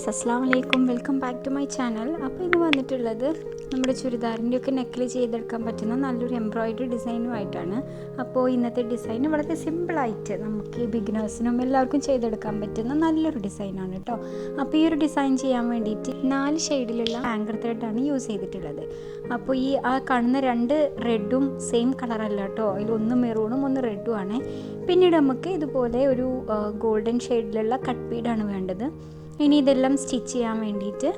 अस्सलाम वालेकुम welcome back to my channel. അപ്പോൾ ഇത് വന്നിട്ടുള്ളത് നമ്മുടെ ചുരിദാറിൻ്റെയൊക്കെ നെക്കിൽ ചെയ്തെടുക്കാൻ പറ്റുന്ന നല്ലൊരു എംബ്രോയിഡറി ഡിസൈനുമായിട്ടാണ്. അപ്പോൾ ഇന്നത്തെ ഡിസൈൻ വളരെ സിമ്പിളായിട്ട് നമുക്ക് ബിഗിനേഴ്സിനും എല്ലാവർക്കും ചെയ്തെടുക്കാൻ പറ്റുന്ന നല്ലൊരു ഡിസൈനാണ് കേട്ടോ. അപ്പോൾ ഈ ഒരു ഡിസൈൻ ചെയ്യാൻ വേണ്ടിയിട്ട് 4 ഷെയ്ഡിലുള്ള ആങ്കർ ത്രെഡാണ് യൂസ് ചെയ്തിട്ടുള്ളത്. അപ്പോൾ ആ കാണുന്ന 2 റെഡും സെയിം കളറല്ല കേട്ടോ, അതിലൊന്ന് മെറൂണും ഒന്ന് റെഡും ആണ്. പിന്നീട് നമുക്ക് ഇതുപോലെ ഒരു ഗോൾഡൻ ഷെയ്ഡിലുള്ള കട്ട് ബീഡാണ് വേണ്ടത്. ഇനി ഇതെല്ലാം സ്റ്റിച്ച് ചെയ്യാൻ വേണ്ടിയിട്ട്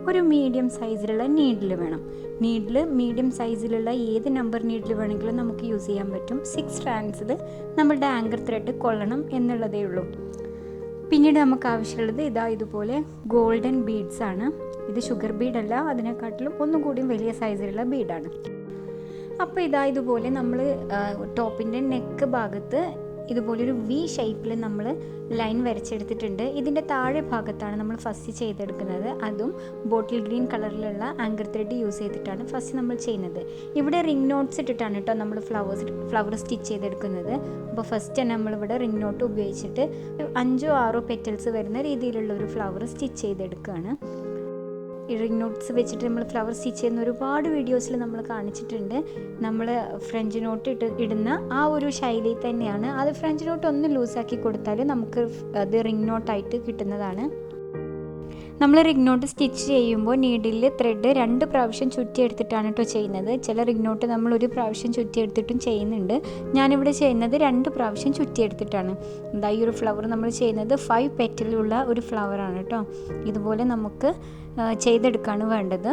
ഒരു മീഡിയം സൈസിലുള്ള നീഡിൽ വേണം. നീഡിൽ മീഡിയം സൈസിലുള്ള ഏത് നമ്പർ നീഡിൽ വേണമെങ്കിലും നമുക്ക് യൂസ് ചെയ്യാൻ പറ്റും. 6 സ്ട്രാൻഡ്സിൽ നമ്മളുടെ ആങ്കർ ത്രെഡ് കൊള്ളണം എന്നുള്ളതേ ഉള്ളൂ. പിന്നീട് നമുക്ക് ആവശ്യമുള്ളത് ഇതുപോലെ ഗോൾഡൻ ബീഡ്സ് ആണ്. ഇത് ഷുഗർ ബീഡല്ല, അതിനെക്കാട്ടിലും ഒന്നും കൂടിയും വലിയ സൈസിലുള്ള ബീഡാണ്. അപ്പോൾ ഇതുപോലെ നമ്മൾ ടോപ്പിൻ്റെ നെക്ക് ഭാഗത്ത് ഇതുപോലൊരു വി ഷേപ്പിൽ നമ്മൾ ലൈൻ വരച്ചെടുത്തിട്ടുണ്ട്. ഇതിൻ്റെ താഴെ ഭാഗത്താണ് നമ്മൾ ഫസ്റ്റ് ചെയ്തെടുക്കുന്നത്. അതും ബോട്ടിൽ ഗ്രീൻ കളറിലുള്ള ആങ്കർ ത്രെഡ് യൂസ് ചെയ്തിട്ടാണ് ഫസ്റ്റ് നമ്മൾ ചെയ്യുന്നത്. ഇവിടെ റിംഗ് നോട്ട്സ് ഇട്ടിട്ടാണ് കേട്ടോ നമ്മൾ ഫ്ലവർ സ്റ്റിച്ച് ചെയ്തെടുക്കുന്നത്. അപ്പോൾ ഫസ്റ്റ് തന്നെ നമ്മളിവിടെ റിംഗ് നോട്ട് ഉപയോഗിച്ചിട്ട് 5 or 6 പെറ്റൽസ് വരുന്ന രീതിയിലുള്ള ഒരു ഫ്ലവർ സ്റ്റിച്ച് ചെയ്തെടുക്കുകയാണ്. റിംഗ് നോട്ട്സ് വെച്ചിട്ട് നമ്മൾ ഫ്ലവർ സ്റ്റിച്ച് ചെയ്യുന്ന ഒരുപാട് വീഡിയോസിൽ നമ്മൾ കാണിച്ചിട്ടുണ്ട്. നമ്മൾ ഫ്രഞ്ച് നോട്ട് ഇടുന്ന ആ ഒരു ശൈലി തന്നെയാണ്. അത് ഫ്രഞ്ച് നോട്ട് ഒന്ന് ലൂസാക്കി കൊടുത്താൽ നമുക്ക് അത് റിംഗ് നോട്ടായിട്ട് കിട്ടുന്നതാണ്. നമ്മൾ റിംഗ് നോട്ട് സ്റ്റിച്ച് ചെയ്യുമ്പോൾ നീഡിൽ ത്രെഡ് 2 പ്രാവശ്യം ചുറ്റിയെടുത്തിട്ടാണ് കേട്ടോ ചെയ്യുന്നത്. ചില റിംഗ് നോട്ട് നമ്മൾ 1 പ്രാവശ്യം ചുറ്റിയെടുത്തിട്ടും ചെയ്യുന്നുണ്ട്. ഞാനിവിടെ ചെയ്യുന്നത് 2 പ്രാവശ്യം ചുറ്റിയെടുത്തിട്ടാണ്. ഈ ഒരു ഫ്ലവർ നമ്മൾ ചെയ്യുന്നത് 5 പെറ്റലുള്ള ഒരു ഫ്ലവറാണ് കേട്ടോ. ഇതുപോലെ നമുക്ക് ചെയ്തെടുക്കാണ് വേണ്ടത്.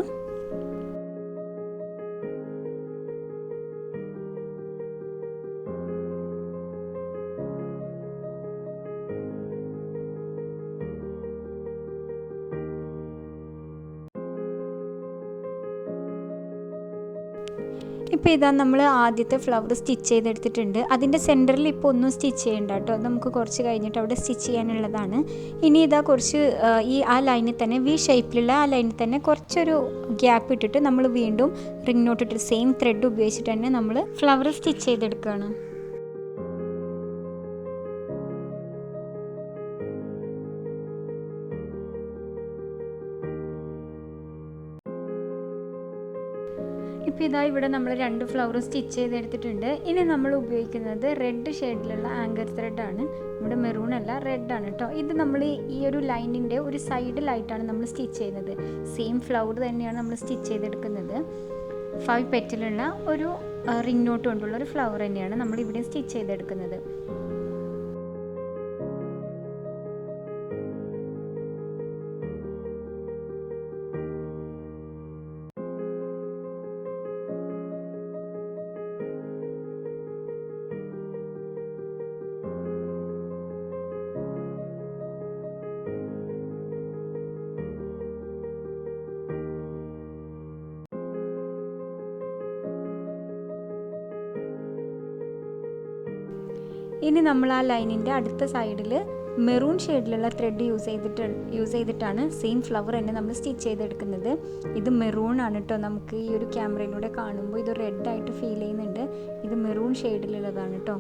ഇപ്പോൾ നമ്മൾ ആദ്യത്തെ ഫ്ലവർ സ്റ്റിച്ച് ചെയ്തെടുത്തിട്ടുണ്ട്. അതിൻ്റെ സെൻറ്ററിൽ ഇപ്പോൾ ഒന്നും സ്റ്റിച്ച് ചെയ്യണ്ട കേട്ടോ, നമുക്ക് കുറച്ച് കഴിഞ്ഞിട്ട് അവിടെ സ്റ്റിച്ച് ചെയ്യാനുള്ളതാണ്. ഇനി കുറച്ച് ആ ലൈനിൽ തന്നെ വി ഷേപ്പിലുള്ള ആ ലൈനിൽ തന്നെ കുറച്ചൊരു ഗ്യാപ്പ് ഇട്ടിട്ട് നമ്മൾ വീണ്ടും റിംഗ് നോട്ട് ഇട്ടിട്ട് സെയിം ത്രെഡ് ഉപയോഗിച്ചിട്ട് തന്നെ നമ്മൾ ഫ്ലവർ സ്റ്റിച്ച് ചെയ്തെടുക്കുകയാണ്. ഇപ്പോൾ ഇവിടെ നമ്മൾ 2 ഫ്ലവർ സ്റ്റിച്ച് ചെയ്തെടുത്തിട്ടുണ്ട്. ഇനി നമ്മൾ ഉപയോഗിക്കുന്നത് റെഡ് ഷെയ്ഡിലുള്ള ആങ്കർ ത്രെഡാണ്. ഇവിടെ മെറൂൺ അല്ല, റെഡാണ് കേട്ടോ. ഇത് നമ്മൾ ഈ ഒരു ലൈനിൻ്റെ ഒരു സൈഡിലായിട്ടാണ് നമ്മൾ സ്റ്റിച്ച് ചെയ്യുന്നത്. സെയിം ഫ്ലവർ തന്നെയാണ് നമ്മൾ സ്റ്റിച്ച് ചെയ്തെടുക്കുന്നത്. 5 പെറ്റലുള്ള ഒരു റിംഗ് നോട്ട് കൊണ്ടുള്ള ഒരു ഫ്ലവർ തന്നെയാണ് നമ്മൾ ഇവിടെ സ്റ്റിച്ച് ചെയ്തെടുക്കുന്നത്. ഇനി നമ്മൾ ആ ലൈനിൻ്റെ അടുത്ത സൈഡിൽ മെറൂൺ ഷെയ്ഡിലുള്ള ത്രെഡ് യൂസ് ചെയ്തിട്ടാണ് സെയിം ഫ്ലവർ തന്നെ നമ്മൾ സ്റ്റിച്ച് ചെയ്തെടുക്കുന്നത്. ഇത് മെറൂൺ ആണ് കേട്ടോ. നമുക്ക് ഈ ഒരു ക്യാമറയിലൂടെ കാണുമ്പോൾ ഇത് റെഡായിട്ട് ഫീൽ ചെയ്യുന്നുണ്ട്. ഇത് മെറൂൺ ഷെയ്ഡിലുള്ളതാണ് കേട്ടോ.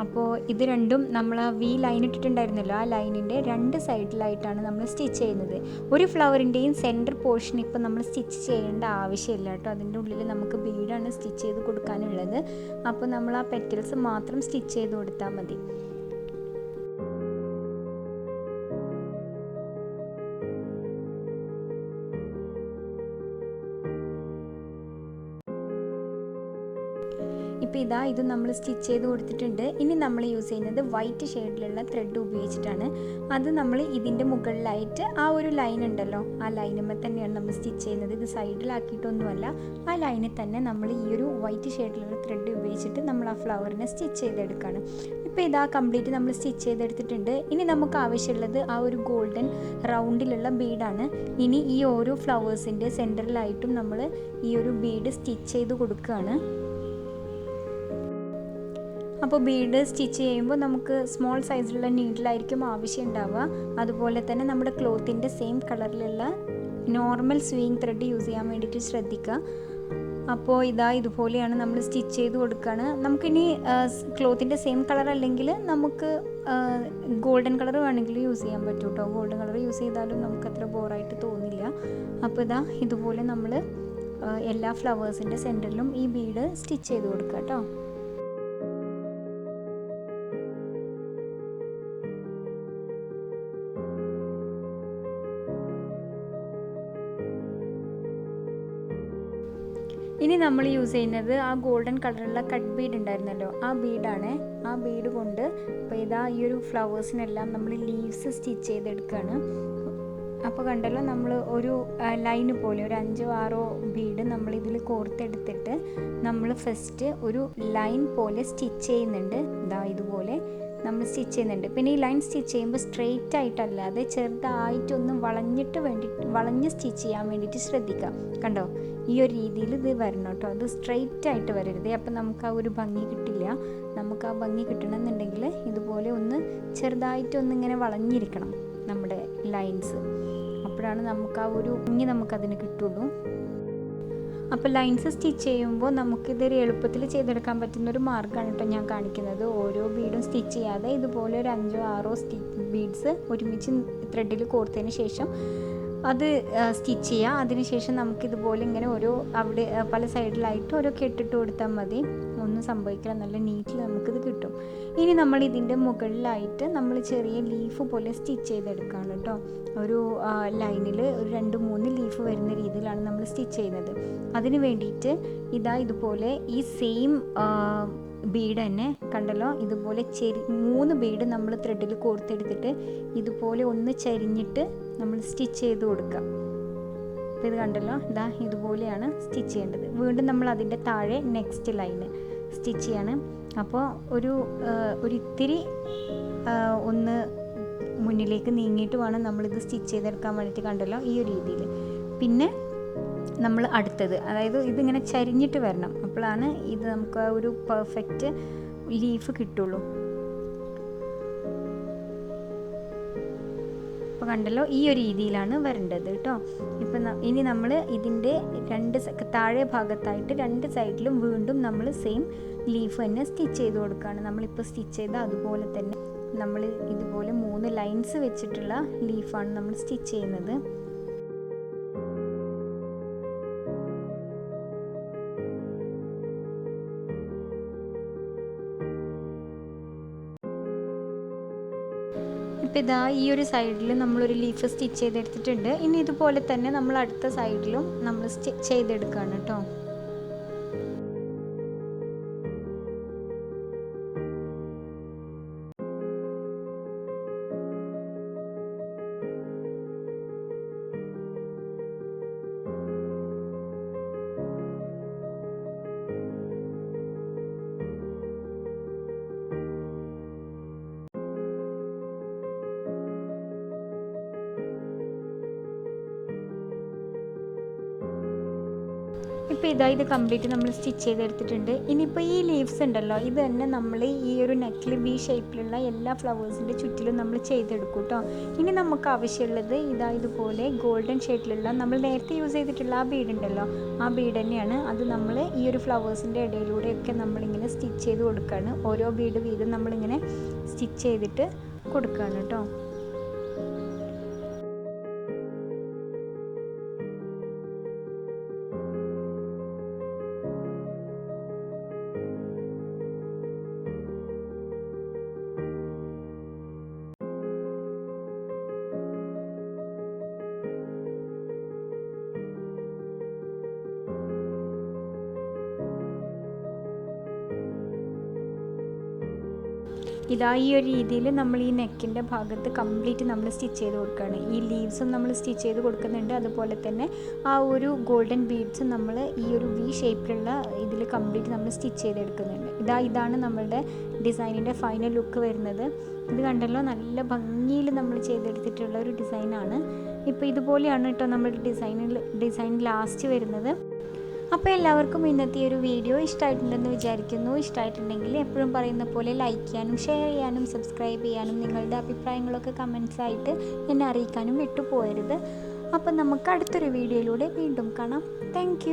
അപ്പോൾ ഇത് രണ്ടും നമ്മൾ ആ വി ലൈൻ ഇട്ടിട്ടുണ്ടായിരുന്നല്ലോ, ആ ലൈനിൻ്റെ 2 സൈഡിലായിട്ടാണ് നമ്മൾ സ്റ്റിച്ച് ചെയ്യുന്നത്. ഒരു ഫ്ലവറിൻ്റെയും സെൻറ്റർ പോർഷൻ ഇപ്പോൾ നമ്മൾ സ്റ്റിച്ച് ചെയ്യേണ്ട ആവശ്യമില്ല കേട്ടോ. അതിൻ്റെ ഉള്ളിൽ നമുക്ക് ബീഡാണ് സ്റ്റിച്ച് ചെയ്ത് കൊടുക്കാനുള്ളത്. അപ്പോൾ നമ്മൾ ആ പെറ്റൽസ് മാത്രം സ്റ്റിച്ച് ചെയ്ത് കൊടുത്താൽ മതി. ഇപ്പോൾ ഇത് നമ്മൾ സ്റ്റിച്ച് ചെയ്ത് കൊടുത്തിട്ടുണ്ട്. ഇനി നമ്മൾ യൂസ് ചെയ്യുന്നത് വൈറ്റ് ഷെയ്ഡിലുള്ള ത്രെഡ് ഉപയോഗിച്ചിട്ടാണ്. അത് നമ്മൾ ഇതിൻ്റെ മുകളിലായിട്ട് ആ ഒരു ലൈൻ ഉണ്ടല്ലോ, ആ ലൈനുമ്മേ തന്നെയാണ് നമ്മൾ സ്റ്റിച്ച് ചെയ്യുന്നത്. ഇത് സൈഡിലാക്കിയിട്ടൊന്നുമല്ല, ആ ലൈനിൽ തന്നെ നമ്മൾ ഈ ഒരു വൈറ്റ് ഷെയ്ഡിലുള്ള ത്രെഡ് ഉപയോഗിച്ചിട്ട് നമ്മൾ ആ ഫ്ലവറിനെ സ്റ്റിച്ച് ചെയ്തെടുക്കുകയാണ്. ഇപ്പോൾ കംപ്ലീറ്റ് നമ്മൾ സ്റ്റിച്ച് ചെയ്തെടുത്തിട്ടുണ്ട്. ഇനി നമുക്ക് ആവശ്യമുള്ളത് ആ ഒരു ഗോൾഡൻ റൗണ്ടിലുള്ള ബീഡാണ്. ഇനി ഈ ഓരോ ഫ്ലവേഴ്സിൻ്റെ സെൻറ്ററിലായിട്ടും നമ്മൾ ഈ ഒരു ബീഡ് സ്റ്റിച്ച് ചെയ്ത് കൊടുക്കുകയാണ്. അപ്പോൾ ബീഡ് സ്റ്റിച്ച് ചെയ്യുമ്പോൾ നമുക്ക് സ്മോൾ സൈസിലുള്ള നീഡിലായിരിക്കും ആവശ്യം ഉണ്ടാവുക. അതുപോലെ തന്നെ നമ്മുടെ ക്ലോത്തിൻ്റെ സെയിം കളറിലുള്ള നോർമൽ സ്വിങ് ത്രെഡ് യൂസ് ചെയ്യാൻ വേണ്ടിയിട്ട് ശ്രദ്ധിക്കുക. അപ്പോൾ ഇതാ ഇതുപോലെയാണ് നമ്മൾ സ്റ്റിച്ച് ചെയ്ത് കൊടുക്കുകയാണ്. നമുക്കിനി ക്ലോത്തിൻ്റെ സെയിം കളർ അല്ലെങ്കിൽ നമുക്ക് ഗോൾഡൻ കളർ വേണമെങ്കിൽ യൂസ് ചെയ്യാൻ പറ്റും കേട്ടോ. ഗോൾഡൻ കളർ യൂസ് ചെയ്താലും നമുക്കത്ര ബോറായിട്ട് തോന്നില്ല. അപ്പോൾ ഇതാ ഇതുപോലെ നമ്മൾ എല്ലാ ഫ്ലവേഴ്സിൻ്റെ സെൻറ്ററിലും ഈ ബീഡ് സ്റ്റിച്ച് ചെയ്ത് കൊടുക്കുക കേട്ടോ. ഇനി നമ്മൾ യൂസ് ചെയ്യുന്നത് ആ ഗോൾഡൻ കളറുള്ള കട്ട് ബീഡ് ഉണ്ടായിരുന്നല്ലോ, ആ ബീഡാണ്. ആ ബീഡ് കൊണ്ട് ഇപ്പോൾ ഇതാ ഈ ഒരു ഫ്ലവേഴ്സിനെല്ലാം നമ്മൾ ലീവ്സ് സ്റ്റിച്ച് ചെയ്തെടുക്കുകയാണ്. അപ്പോൾ കണ്ടല്ലോ, നമ്മൾ ഒരു ലൈന് പോലെ ഒരു 5-6 ബീഡ് നമ്മളിതിൽ കോർത്തെടുത്തിട്ട് നമ്മൾ ഫസ്റ്റ് ഒരു ലൈൻ പോലെ സ്റ്റിച്ച് ചെയ്യുന്നുണ്ട്. ഇതാ ഇതുപോലെ നമ്മൾ സ്റ്റിച്ച് ചെയ്യുന്നുണ്ട്. പിന്നെ ഈ ലൈൻ സ്റ്റിച്ച് ചെയ്യുമ്പോൾ സ്ട്രെയിറ്റ് ആയിട്ടല്ലാതെ ചെറുതായിട്ടൊന്ന് വളഞ്ഞ് സ്റ്റിച്ച് ചെയ്യാൻ വേണ്ടിയിട്ട് ശ്രദ്ധിക്കാം. കണ്ടോ, ഈ ഒരു രീതിയിൽ ഇത് വരണം കേട്ടോ. അത് സ്ട്രെയിറ്റ് ആയിട്ട് വരരുത്, അപ്പം നമുക്ക് ആ ഒരു ഭംഗി കിട്ടില്ല. നമുക്ക് ആ ഭംഗി കിട്ടണമെന്നുണ്ടെങ്കിൽ ഇതുപോലെ ഒന്ന് ചെറുതായിട്ടൊന്നിങ്ങനെ വളഞ്ഞിരിക്കണം നമ്മുടെ ലൈൻസ്. അപ്പോഴാണ് നമുക്ക് ആ ഒരു ഭംഗി നമുക്കതിന് കിട്ടുള്ളൂ. അപ്പോൾ ലൈൻസ് സ്റ്റിച്ച് ചെയ്യുമ്പോൾ നമുക്കിതൊരു എളുപ്പത്തിൽ ചെയ്തെടുക്കാൻ പറ്റുന്നൊരു മാർഗ്ഗമാണ് കേട്ടോ ഞാൻ കാണിക്കുന്നത്. ഓരോ ബീഡും സ്റ്റിച്ച് ചെയ്യാതെ ഇതുപോലെ ഒരു 5-6 ബീഡ്സ് ഒരുമിച്ച് ത്രെഡിൽ കോർത്തതിന് ശേഷം അത് സ്റ്റിച്ച് ചെയ്യുക. അതിനുശേഷം നമുക്കിതുപോലെ ഇങ്ങനെ ഓരോ അവിടെ പല സൈഡിലായിട്ട് ഓരോ കെട്ടിട്ട് കൊടുത്താൽ മതി. ഒന്നും സംഭവിക്കില്ല, നല്ല നീറ്റിൽ നമുക്കിത് കിട്ടും. ഇനി നമ്മൾ ഇതിൻ്റെ മുകളിലായിട്ട് നമ്മൾ ചെറിയ ലീഫ് പോലെ സ്റ്റിച്ച് ചെയ്തെടുക്കുകയാണ് കേട്ടോ. ഒരു ലൈനിൽ ഒരു 2-3 ലീഫ് വരുന്ന രീതിയിലാണ് നമ്മൾ സ്റ്റിച്ച് ചെയ്യുന്നത്. അതിന് വേണ്ടിയിട്ട് ഇതുപോലെ ഈ സെയിം ബീഡ് തന്നെ കണ്ടല്ലോ, ഇതുപോലെ 3 ബീഡ് നമ്മൾ ത്രെഡിൽ കോർത്തെടുത്തിട്ട് ഇതുപോലെ ഒന്ന് ചരിഞ്ഞിട്ട് നമ്മൾ സ്റ്റിച്ച് ചെയ്ത് കൊടുക്കുക. അപ്പോൾ ഇത് കണ്ടല്ലോ, ഇതുപോലെയാണ് സ്റ്റിച്ച് ചെയ്യേണ്ടത്. വീണ്ടും നമ്മൾ അതിൻ്റെ താഴെ നെക്സ്റ്റ് ലൈന് സ്റ്റിച്ച് ചെയ്യാണ്. അപ്പോൾ ഒരു ഇത്തിരി ഒന്ന് മുന്നിലേക്ക് നീങ്ങിയിട്ട് വേണം നമ്മളിത് സ്റ്റിച്ച് ചെയ്തെടുക്കാൻ വേണ്ടിയിട്ട്. കണ്ടല്ലോ, ഈ ഒരു രീതിയിൽ. പിന്നെ നമ്മൾ അടുത്തത്, അതായത് ഇതിങ്ങനെ ചരിഞ്ഞിട്ട് വരണം, അപ്പോഴാണ് ഇത് നമുക്ക് ഒരു പെർഫെക്റ്റ് ലീഫ് കിട്ടുള്ളൂ. അപ്പോൾ കണ്ടല്ലോ, ഈ ഒരു രീതിയിലാണ് വരേണ്ടത് കേട്ടോ. ഇപ്പം ഇനി നമ്മൾ ഇതിൻ്റെ താഴെ ഭാഗത്തായിട്ട് 2 സൈഡിലും വീണ്ടും നമ്മൾ സെയിം ലീഫ് തന്നെ സ്റ്റിച്ച് ചെയ്ത് കൊടുക്കുകയാണ്. നമ്മളിപ്പോൾ സ്റ്റിച്ച് ചെയ്ത അതുപോലെ തന്നെ നമ്മൾ ഇതുപോലെ 3 ലൈൻസ് വെച്ചിട്ടുള്ള ലീഫാണ് നമ്മൾ സ്റ്റിച്ച് ചെയ്യുന്നത്. ഇപ്പോൾ ഇതാ ഈ ഒരു സൈഡിൽ നമ്മളൊരു ലീഫ് സ്റ്റിച്ച് ചെയ്തെടുത്തിട്ടുണ്ട്. ഇനി ഇതുപോലെ തന്നെ നമ്മൾ അടുത്ത സൈഡിലും നമ്മൾ ചെയ്തെടുക്കുകയാണ് കേട്ടോ. ഇപ്പോൾ ഇത് കംപ്ലീറ്റ് നമ്മൾ സ്റ്റിച്ച് ചെയ്തെടുത്തിട്ടുണ്ട്. ഇനിയിപ്പോൾ ഈ ലീവ്സ് ഉണ്ടല്ലോ, ഇത് തന്നെ നമ്മൾ ഈ ഒരു നെക്കിൽ വി ഷേപ്പിലുള്ള എല്ലാ ഫ്ലവേഴ്സിൻ്റെ ചുറ്റിലും നമ്മൾ ചെയ്തെടുക്കും കേട്ടോ. ഇനി നമുക്ക് ആവശ്യമുള്ളത് ഇതുപോലെ ഗോൾഡൻ ഷെയ്ഡിലുള്ള നമ്മൾ നേരത്തെ യൂസ് ചെയ്തിട്ടുള്ള ആ ബീഡ് ഉണ്ടല്ലോ, ആ ബീഡ് തന്നെയാണ്. അത് നമ്മൾ ഈ ഒരു ഫ്ലവേഴ്സിൻ്റെ ഇടയിലൂടെയൊക്കെ നമ്മളിങ്ങനെ സ്റ്റിച്ച് ചെയ്ത് കൊടുക്കുകയാണ്. ഓരോ ബീഡ് വീതം നമ്മളിങ്ങനെ സ്റ്റിച്ച് ചെയ്തിട്ട് കൊടുക്കുകയാണ് കേട്ടോ. ഈ ഒരു രീതിയിൽ നമ്മൾ ഈ നെക്കിൻ്റെ ഭാഗത്ത് കംപ്ലീറ്റ് നമ്മൾ സ്റ്റിച്ച് ചെയ്ത് കൊടുക്കുകയാണ്. ഈ ലീവ്സും നമ്മൾ സ്റ്റിച്ച് ചെയ്ത് കൊടുക്കുന്നുണ്ട്. അതുപോലെ തന്നെ ആ ഒരു ഗോൾഡൻ ബീഡ്സും നമ്മൾ ഈ ഒരു വി ഷേപ്പിലുള്ള ഇതിൽ കംപ്ലീറ്റ് നമ്മൾ സ്റ്റിച്ച് ചെയ്തെടുക്കുന്നുണ്ട്. ഇതാണ് നമ്മളുടെ ഡിസൈനിൻ്റെ ഫൈനൽ ലുക്ക് വരുന്നത്. ഇത് കണ്ടല്ലോ, നല്ല ഭംഗിയിൽ നമ്മൾ ചെയ്തെടുത്തിട്ടുള്ള ഒരു ഡിസൈനാണ്. ഇപ്പോൾ ഇതുപോലെയാണ് കേട്ടോ നമ്മുടെ ഡിസൈൻ ലാസ്റ്റ് വരുന്നത്. അപ്പോൾ എല്ലാവർക്കും ഇന്നത്തെ ഒരു വീഡിയോ ഇഷ്ടമായിട്ടുണ്ടെന്ന് വിചാരിക്കുന്നു. ഇഷ്ടമായിട്ടുണ്ടെങ്കിൽ എപ്പോഴും പറയുന്ന പോലെ ലൈക്ക് ചെയ്യാനും ഷെയർ ചെയ്യാനും സബ്സ്ക്രൈബ് ചെയ്യാനും നിങ്ങളുടെ അഭിപ്രായങ്ങളൊക്കെ കമൻസായിട്ട് എന്നെ അറിയിക്കാനും വിട്ടുപോകരുത്. അപ്പോൾ നമുക്ക് അടുത്തൊരു വീഡിയോയിലൂടെ വീണ്ടും കാണാം. താങ്ക്